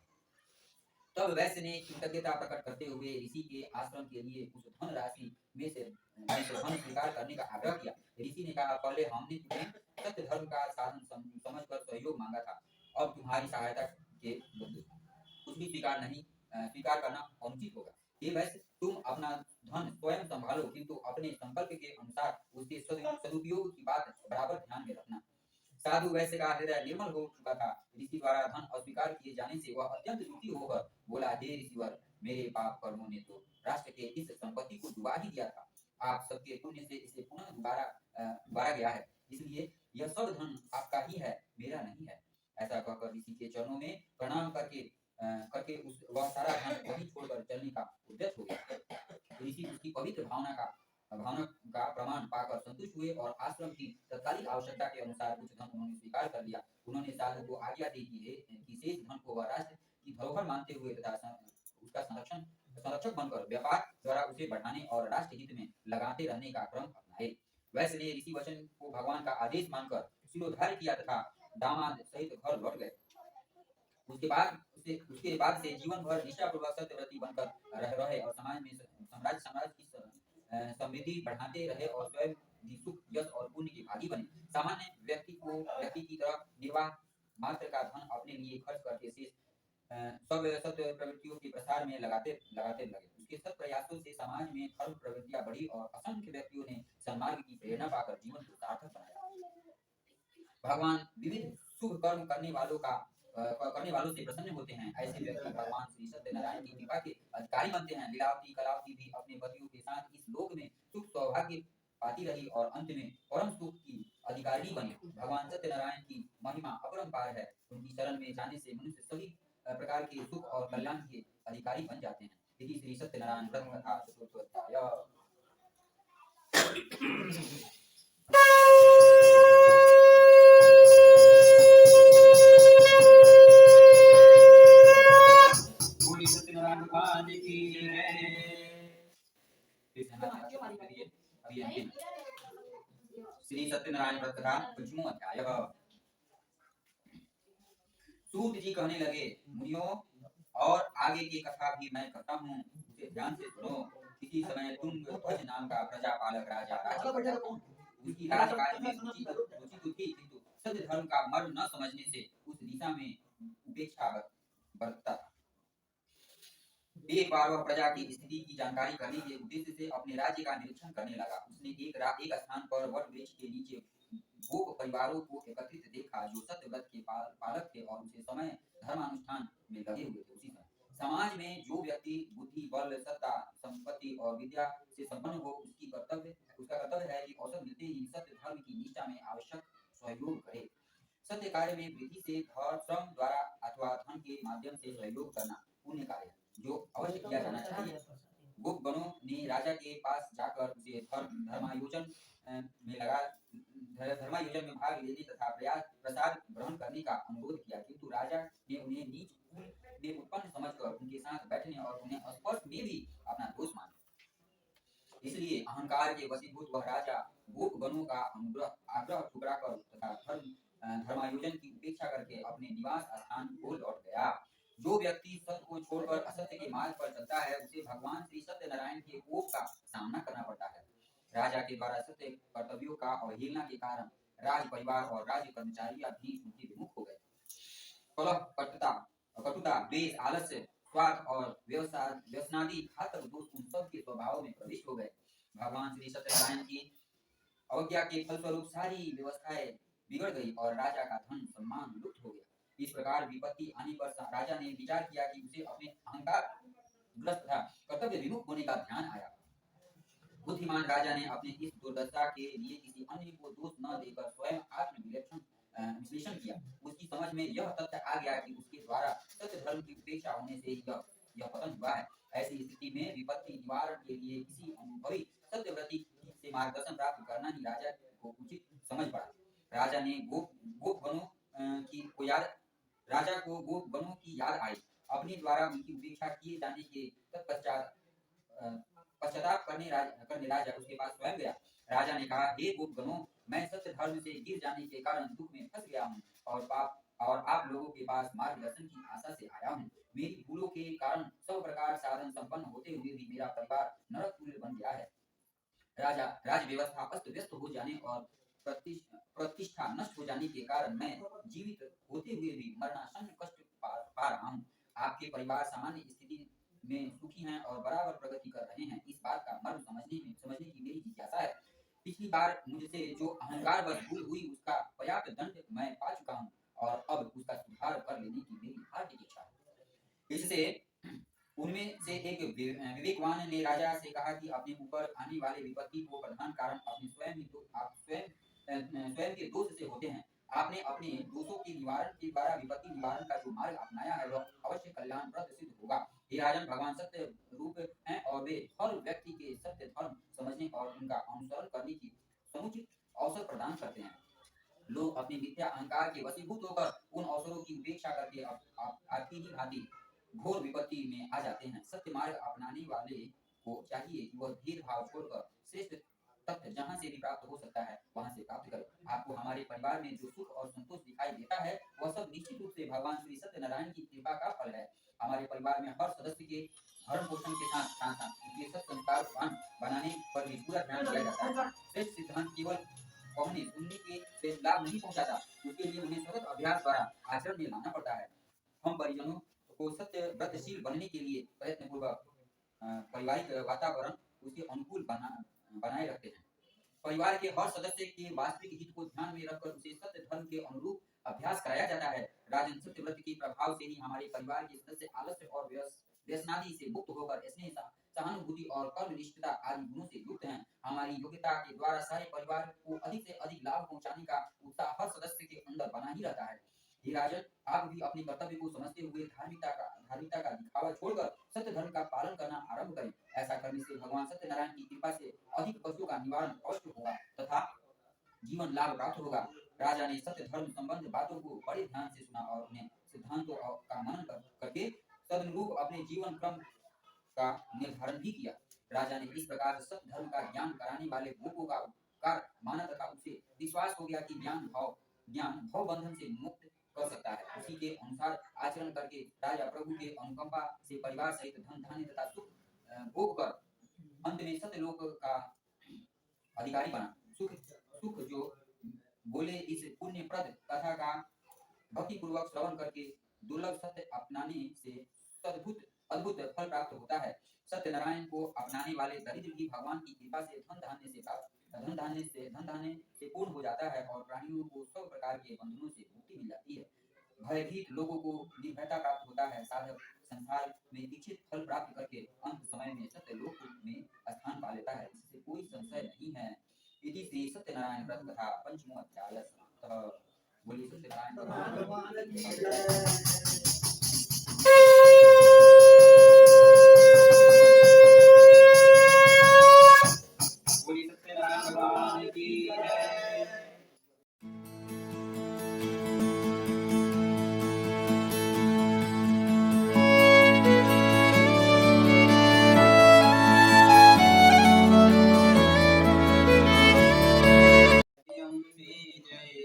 तब वैश्य ने कृतज्ञता प्रकट करते हुए ऋषि के आश्रम के लिए उस धन राशि में से धन स्वीकार करने का आग्रह किया। ऋषि ने कहा, पहले हमने तुम्हें सत्य धर्म का साधन समझकर सहयोग मांगा था, अब तुम्हारी सहायता के बदले कुछ भी स्वीकार करना अनुचित होगा। हे वैश्य, तुम अपना धन स्वयं संभालो, किंतु अपने संकल्प के अनुसार उसके सदुपयोग की बात बराबर ध्यान में रखना। साधु वैश्य का हृदय निर्मल हो चुका था। ऋषि द्वारा धन अस्वीकार किए जाने से वह अत्यंत दुखी होकर बोला, हे ऋषिवर, मेरे पाप कर्मों ने तो राष्ट्र के इस संपत्ति को डुबा ही दिया था। आप सबके पुण्य से इसे पुनः दोबारा गया है, इसलिए यह सब धन आपका ही है, मेरा नहीं है। ऐसा कहकर ऋषि के चरणों में प्रणाम करके वह सारा धन वहीं छोड़कर चलने का उद्यत हो गया। ऋषि उसकी पवित्र भावना का प्रमाण पाकर संतुष्ट हुए और आश्रम की तत्कालिक आवश्यकता के अनुसार कुछ धन उन्होंने स्वीकार कर लिया। उन्होंने साधु को आज्ञा दी कि शेष धन को वह राष्ट्र की धरोहर मानते हुए तथा उसका संरक्षक बनकर व्यापार द्वारा उसे बढ़ाने और राष्ट्र हित में लगाते रहने का क्रम अपनाए। वैश्य ने ऋषि वचन को भगवान का आदेश मानकर शिरोधार्य किया तथा दामाद सहित घर लौट गए। उसके बाद से जीवन भर निष्ठापूर्वक सत्यव्रती बनकर रहे और समाज की समृद्धि बढ़ाते रहे और स्वयं भी सुख, यश और पुण्य के भागी बने। सामान्य व्यक्ति की तरह निर्वाह मात्र का धन अपने लिए खर्च करके शेष सब सत्य प्रवृत्तियों के प्रसार में लगाते लगे। उसके सत प्रयासों से समाज में धर्म प्रवृत्तियां बढ़ी और असंख्य व्यक्तियों ने सन्मार्ग की प्रेरणा पाकर जीवन को सार्थक बनाया। भगवान विविध शुभ कर्म करने वालों से प्रसन्न होते हैं। ऐसे व्यक्ति भगवान श्री सत्यनारायण की कृपा के अधिकारी बनते हैं। लीलावती कलावती भी अपने पतियों के साथ इस लोक में सुख सौभाग्य पाती रही और अंत में परम सुख की अधिकारी बनी। भगवान सत्यनारायण की महिमा अपरंपार है। उनकी शरण में जाने से मनुष्य सभी प्रकार के सुख और कल्याण के अधिकारी बन जाते हैं। यदि श्री सत्यनारायण व्रत कथा चतुर्थोध्याय। बोली सत्यनारायण भगवान की जय। श्री सत्यनारायण व्रत का 5वां अध्याय। सूत जी कहने लगे, मुनियों, और आगे की कथा भी मैं कहता हूँ, उसे ध्यान से सुनो। किसी समय तुंगध्वज नाम का प्रजापालक राजा उसकी राजकाज में रुचि तो थी, किंतु सत्य धर्म का मर्म न समझने से उस दिशा में उपेक्षा बरतता था। एक बार वह प्रजा की स्थिति की जानकारी करने के उद्देश्य से अपने राज्य का निरीक्षण करने लगा। उसने एक स्थान पर वट वृक्ष के नीचे गोप परिवारों को एकत्रित देखा, जो सत्यव्रत के पालक थे और उसे समय धर्मानुष्ठान में लगे हुए थे। उसी समय समाज में जो व्यक्ति बुद्धि, बल, सत्ता, संपत्ति और विद्या से संपन्न हो, उसका कर्तव्य है कि अवसर मिलते ही सत्य धर्म की निष्ठा में आवश्यक सहयोग करे। सत्य कार्य में वृद्धि से श्रम द्वारा अथवा धन के माध्यम से सहयोग करना पुण्य कार्य है, जो अवश्य किया जाना चाहिए। गोपगणों ने राजा के पास जाकर उसे धर्मायोजन में भाग लेने तथा प्रसाद ग्रहण करने का अनुरोध किया, किंतु राजा ने उन्हें नीच कुल में उत्पन्न समझकर उनके साथ बैठने और उन्हें स्पर्श में भी अपना दोष माना। इसलिए अहंकार के वशीभूत वह राजा गोपगणों का आग्रह ठुकरा कर तथा धर्मायोजन की उपेक्षा करके अपने निवास स्थान को लौट गया। जो व्यक्ति सत्य को छोड़कर असत्य के मार्ग पर चलता है, उसे भगवान श्री सत्यनारायण के कोप का सामना करना पड़ता है। राजा के द्वारा सत्य कर्तव्यों का अवहेलना के कारण राज परिवार और राज्य कर्मचारी भी उनके विमुख हो गए। कलह, कटुता, द्वेष, आलस्य, स्वार्थ और व्यसनादि घातक दोष उन सब के स्वभाव में प्रविष्ट हो गए। भगवान श्री सत्यनारायण की अवज्ञा के फलस्वरूप सारी व्यवस्थाएं बिगड़ गई और राजा का धन सम्मान लुप्त हो गया। इस प्रकार विपत्ति आने पर राजा ने विचार किया कि उसे अपने अहंकार ग्रस्त तथा कर्तव्य विमुख होने का ध्यान आया। बुद्धिमान राजा ने अपने इस दुर्दशा के लिए किसी अन्य को दोष न देकर स्वयं विश्लेषण किया। उसकी समझ में यह तथ्य आ गया कि उसके द्वारा सत्य धर्म की उपेक्षा होने से यह पतन हुआ है। ऐसी स्थिति में विपत्ति निवारण के लिए किसी अनुभवी सत्यव्रती से मार्गदर्शन प्राप्त करना ही राजा को उचित समझ पड़ा। राजा को गोपगणों की याद आई। अपने द्वारा उनकी उपेक्षा किए जाने के पश्चाताप करने राजा उसके पास स्वयं गया। राजा ने कहा, हे गोपगणों, मैं सत्य धर्म से गिर जाने के कारण दुख में फंस गया हूँ और और आप लोगों के पास मार्गदर्शन की आशा से आया हूँ। मेरी भूलों के कारण सब प्रकार साधन संपन्न होते हुए भी मेरा परिवार नरक तुल्य बन गया है। राज व्यवस्था अस्त व्यस्त हो जाने और प्रतिष्ठा नष्ट हो जाने के कारण मैं जीवित होते हुए भी मरणासन्न कष्ट पा रहा हूँ। आपके परिवार सामान्य स्थिति में सुखी हैं और बराबर प्रगति कर रहे हैं। इस बात का मर्म समझने की मेरी जिज्ञासा है। पिछली बार मुझसे जो अहंकार बस भूल हुई उसका पर्याप्त दंड मैं पा चुका हूँ और अब उसका सुधार कर लेने की मेरी हार्दिक इच्छा है। इससे उनमें से एक विवेकवान ने राजा से कहा कि अपने ऊपर आने वाले विपत्ति को प्रधान कारण अपने स्वयं के दोष से होते हैं। आपने अपने दोषों के निवारण के द्वारा विपत्ति निवारण का जो मार्ग अपनाया है वह अवश्य कल्याणप्रद सिद्ध होगा। हे राजन, भगवान सत्य रूप हैं और वे हर व्यक्ति के सत्य धर्म समझने और उनका अनुसरण करने की समुचित अवसर प्रदान करते हैं। लोग अपने मिथ्या अहंकार के वशीभूत होकर उन अवसरों की उपेक्षा करके आपकी ही भांति घोर विपत्ति में आ जाते हैं। सत्य मार्ग अपनाने वाले को चाहिए कि वह भेदभाव छोड़कर श्रेष्ठ तत्व जहाँ से भी प्राप्त हो सकता है वहाँ से प्राप्त करे। आपको हमारे परिवार में जो सुख और संतोष दिखाई देता है वह सब निश्चित रूप से भगवान श्री सत्यनारायण की कृपा का फल है। हमारे परिवार में हर सदस्य के भरण पोषण के साथ साथ उनके सत्संस्कारवान बनाने पर भी पूरा ध्यान दिया जाता है। श्रेष्ठ सिद्धांत केवल कहने सुनने के लाभ नहीं पहुंचाता, उसके लिए उन्हें सतत अभ्यास द्वारा आचरण में लाना पड़ता है। हम परिजनों को सत्य व्रतशील बनने के लिए प्रयत्न पूर्वक पारिवारिक वातावरण उसके अनुकूल बनाए रखते हैं। परिवार के हर सदस्य के वास्तविक हित को ध्यान में रखकर उसे सत्य धर्म के अनुरूप अभ्यास कराया जाता है। राजन, सत्य व्रत के प्रभाव से ही हमारे परिवार के सदस्य आलस्य और व्यसनादि से मुक्त होकर स्नेह, सहानुभूति और कर्मनिष्ठता आदि गुणों से युक्त हैं। हमारी योग्यता के द्वारा सारे परिवार को अधिक से अधिक लाभ पहुंचाने का उत्साह हर सदस्य के अंदर बना ही रहता है। हे राजन, आप भी अपने कर्तव्य को समझते हुए धार्मिकता का दिखावा छोड़कर सत्य धर्म का पालन करना आरंभ करें। ऐसा करने से भगवान सत्यनारायण की कृपा से अधिक कष्टों का निवारण अवश्य होगा तथा जीवन लाभ प्राप्त होगा। राजा ने सत्य धर्म संबंध बातों को बड़े ध्यान से सुना और उन्हें सिद्धांतों का मनन करके तदनुरूप अपने जीवन क्रम का निर्धारण भी किया। राजा ने इस प्रकार सत्य धर्म का ज्ञान कराने वाले गोपों का उपकार माना तथा उसे विश्वास हो गया कि ज्ञान भव बंधन से मुक्त कर सकता है। उसी के अनुसार आचरण करके राजा प्रभु के अनुकंपा से परिवार सहित धन धान्य तथा सुख भोग कर अंत में सत्यलोक का अधिकारी बना। सुख जो बोले इस पुण्यप्रद कथा का भक्ति पूर्वक श्रवण करके दुर्लभ सत्य अपनाने से अद्भुत फल प्राप्त होता है। सत्यनारायण को अपनाने वाले दरिद्र भी भगवान की कृपा से धन धान्य से पूर्ण हो जाता है और प्राणियों को सब प्रकार के बंधनों से मुक्ति मिल जाती है। भयभीत लोगों को निर्भयता प्राप्त होता है। साधक संसार में इच्छित फल प्राप्त करके अंत समय में सत्यलोक में स्थान पा लेता है, इससे कोई संशय नहीं है। इति श्री सत्यनारायण व्रत कथा पंचमो अध्याय समाप्तः। बोलिए सत्यनारायण भगवान की जय। बोलिए सत्यनारायण भगवान की जय।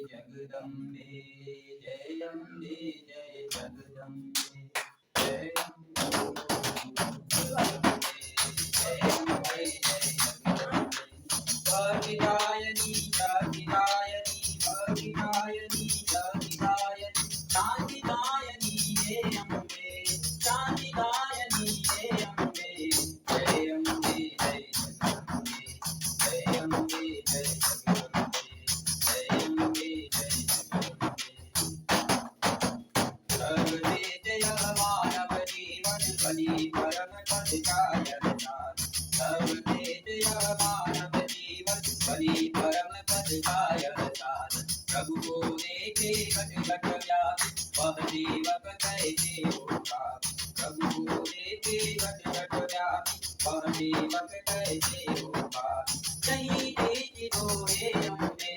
जगदम्बे जय अम्बे जय जगदम्बे जय भगिदायनी भगिदायनी भगिदायनी भगिदायनी शांतिदायनी हे अम्बे शांतिदायनी हे अम्बे जय अम्बे जय जगदम्बे जय अम्बे जय जगदम्बे जय अम्बे जय जगदम्बे। सर्वे जय मानव जीवन बलि परम पद कायन सार। सर्वे जय मानव जीवन बलि परम पद कायन सार। प्रभु को देखे घट घट व्यापी वह सेवक कैसे होगा। प्रभु को देखे घट घट व्यापी वह सेवक कैसे होगा। कहीं बीच दो हे अम्बे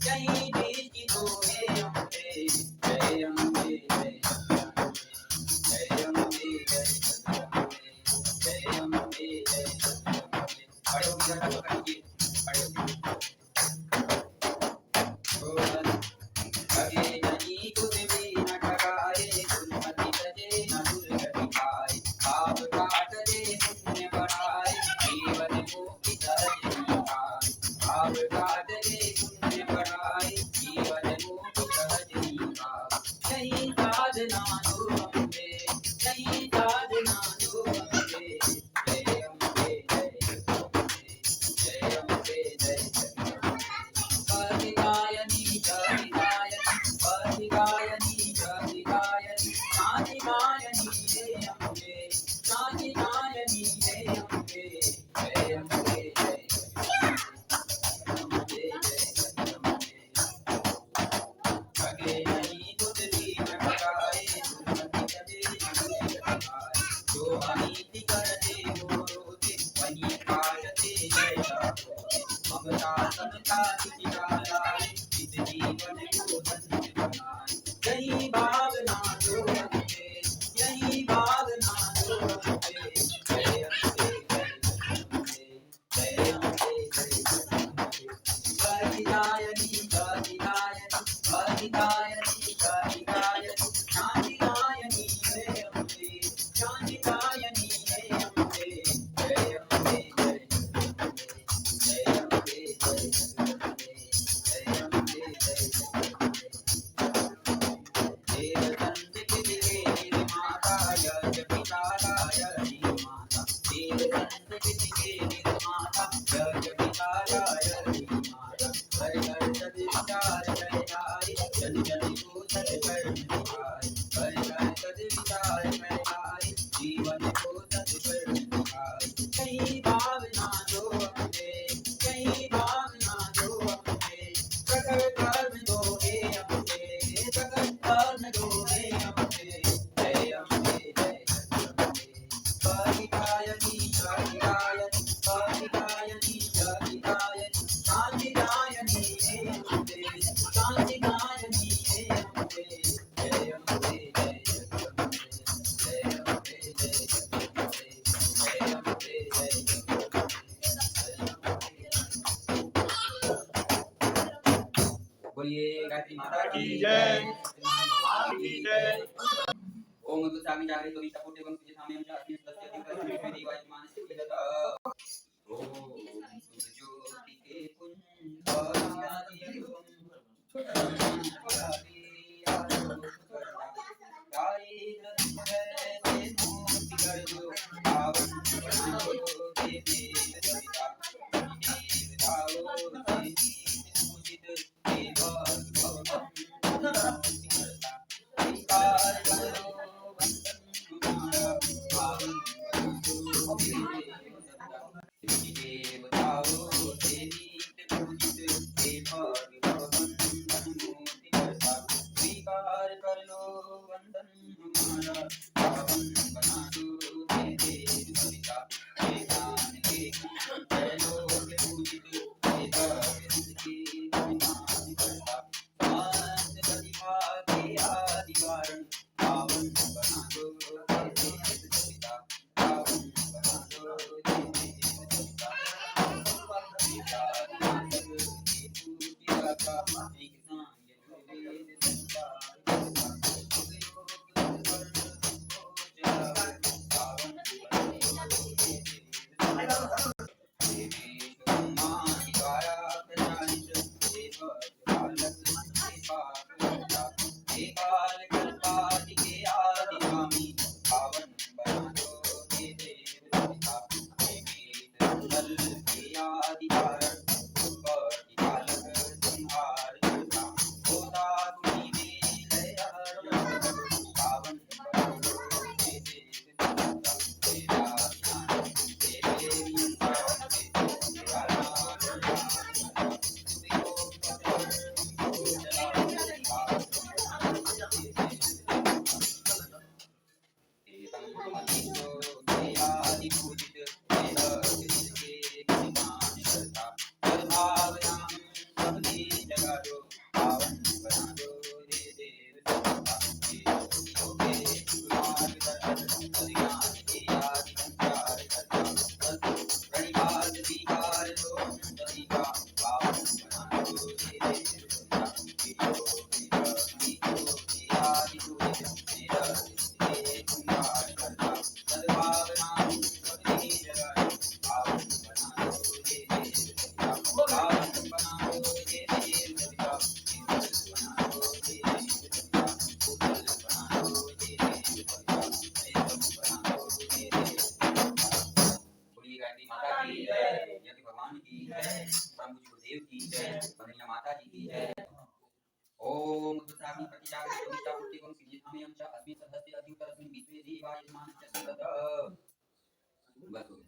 कहीं बीच दो हे अम्बे जय अम्बे जय जय अम्बे जय जगदम्बे जय अम्बे जय जगदम्बे। खड़े होकर जरा पकड़िए खड़े होकर लगे नहीं कुछ भी ममता समता निरालाए इस जीवन को धन्य बनाए। यही भावना जो हमसे, यही भावना जो हमसे, जय अम्बे जय अम्बे जय अम्बे जय अम्बे। कात्यायनी कात्यायनी कात्यायनी कात्यायनी शांतिदायनी जय अम्बे शांतिदायनी जय अम्बे जय अम्बे जय अम्बे जय अम्बे जय अम्बे जय अम्बे। देवदंत किलके निर्माता यज्ञ पितालाय निर्माता, देवदंत किलके निर्माता यज्ञ पितालाय निर्माता। हर हर सद विचार कैलाय जन जन को सत्कर्म दिखाए। हर हर सद विचार कैलाय जीवन को सत्कर्म दिखाए। कहीं भावना जो हमसे, कहीं भावना जो हमसे, प्रकट कर्म दो हे अम्बे, प्रकट कर्म दो हे अम्बे जय अम्बे जय अम्बे। कात्यायनी कात्यायनी कात्यायनी कात्यायनी शांतिदायनी हे अम्बे शांतिदायनी हे अम्बे जय अम्बे जय अम्बे जय अम्बे जय अम्बे जय अम्बे जय। बोलिए गायत्री माता की जय, भगवान की जय। ओम गुसामी जागृत गोविंदा पुटे गम तुझे धामे हम जाति सत्य दिव्य मेरी वाई मानस की लता। ओम ज्योति के कुंज आदि स्वीकार कर लो वंदन हमारा, पावन बना दो हे देव सविता। हे ज्ञान के जय लोक पूजित, हे भगवत की महिमा करता। शांत प्रतिभा के आदि कारण, पावन बना दो हे देव सविता। पावन बना दो हे देव सविता।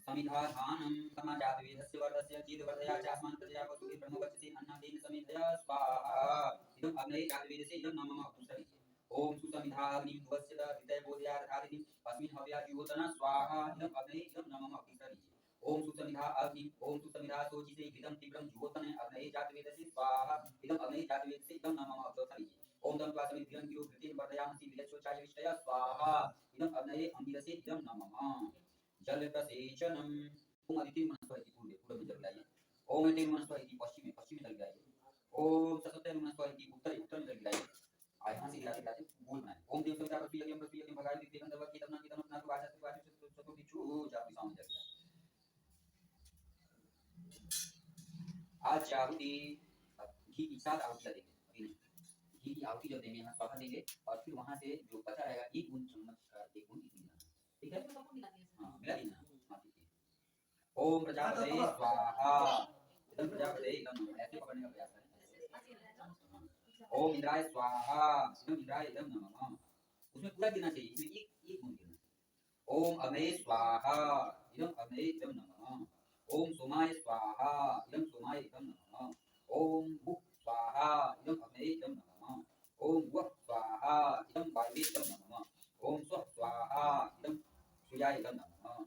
समिधाधानं समाजात वेदस्य वर्धस्य चीदवर्धया चास्मान् प्रजया पशुभिः ब्रह्मवक्षसि अन्नादेन समिधया स्वाहा। इदम् अग्नये जातवेदस्य इदं न मम अपुष्टि। ओम सुसमिधाग्निं ध्वस्य हृदय बोधयाधारिणीम् अस्मिन् हव्याजुहोतना स्वाहा। इदम् अग्नये इदं न मम अपुष्टि। ओम सुसमिधा अग्नि ओम सुसमिधा सोचिसे घृतं तीव्रं जुहोतन अग्नये जातवेदसे स्वाहा इदं अग्नये जातवेदसे इदं नमः अवतरि ओम दं त्वासमित धिरं गिरो घृतेन वर्धयामसि विलक्षोचाय विष्टय स्वाहा इदं अग्नये अंगिरसे इदं नमः जल प्रसेचनम ओम अदिति मनस्वा इति पूर्व में जल गिराइए ओम अदिति मनस्वा इति पश्चिम में जल गिराइए ओम ससुते मनस्वा इति उत्तर में जल गिराइए आज यहाँ से गिराते गोल बनाए ओम देव सविता पृथ्वी यज्ञ भगाय विद्ये गंधर्व कीर्तन कीर्तन अपना वाचा चतुर्थी छु जाति सामने जल गिरा आज आहुति घी की 7 आहुतियां देंगे अभी नहीं घी की आहुति जब देंगे यहाँ स्वाहा देंगे और फिर वहां से जो बचा रहेगा 1 बूंद चम्मच का 1 बूंद इसमें ठीक है हाँ मिला देना हाँ ठीक है ओम प्रजापते स्वाहा इदं प्रजापते इदं ऐसे पकड़ने का प्रयास करें ओम इंद्राय स्वाहा इदं इंद्राय इदं नमः उसमें पूरा गिरना चाहिए इसमें एक बूंद गिरना ओम अग्नये स्वाहा इदं अग्नये इदं नमः ओम सोमाय स्वाहा इदं सोमाय इदं नमः ओम भुः स्वाहा इदं अग्नये इदं नमः ओम वः स्वाहा इदं वायवे इदं नमः ओम स्वः स्वाहा इदं सूर्याय इदं नमः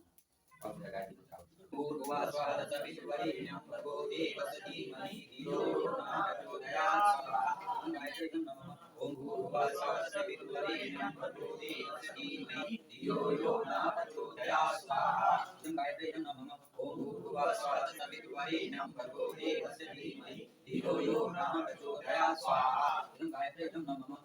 और गायत्री मंत्र पूर्वा स्वाहा सवितुर्वरेण्यं भर्गो देवस्य धीमहि धियो यो न प्रचोदयात् स्वाहा गायत्री इदं नमः ओम पूर्वा स्वाहा सवितुर्वरेण्यं भर्गो देवस्य धीमहि धियो यो न प्रचोदयात् स्वाहा गायत्री इदं नमः ओम पूर्वा स्वाहा सवितुर्वरेण्यं भर्गो देवस्य धीमहि धियो यो न प्रचोदयात् स्वाहा गायत्री इदं नमः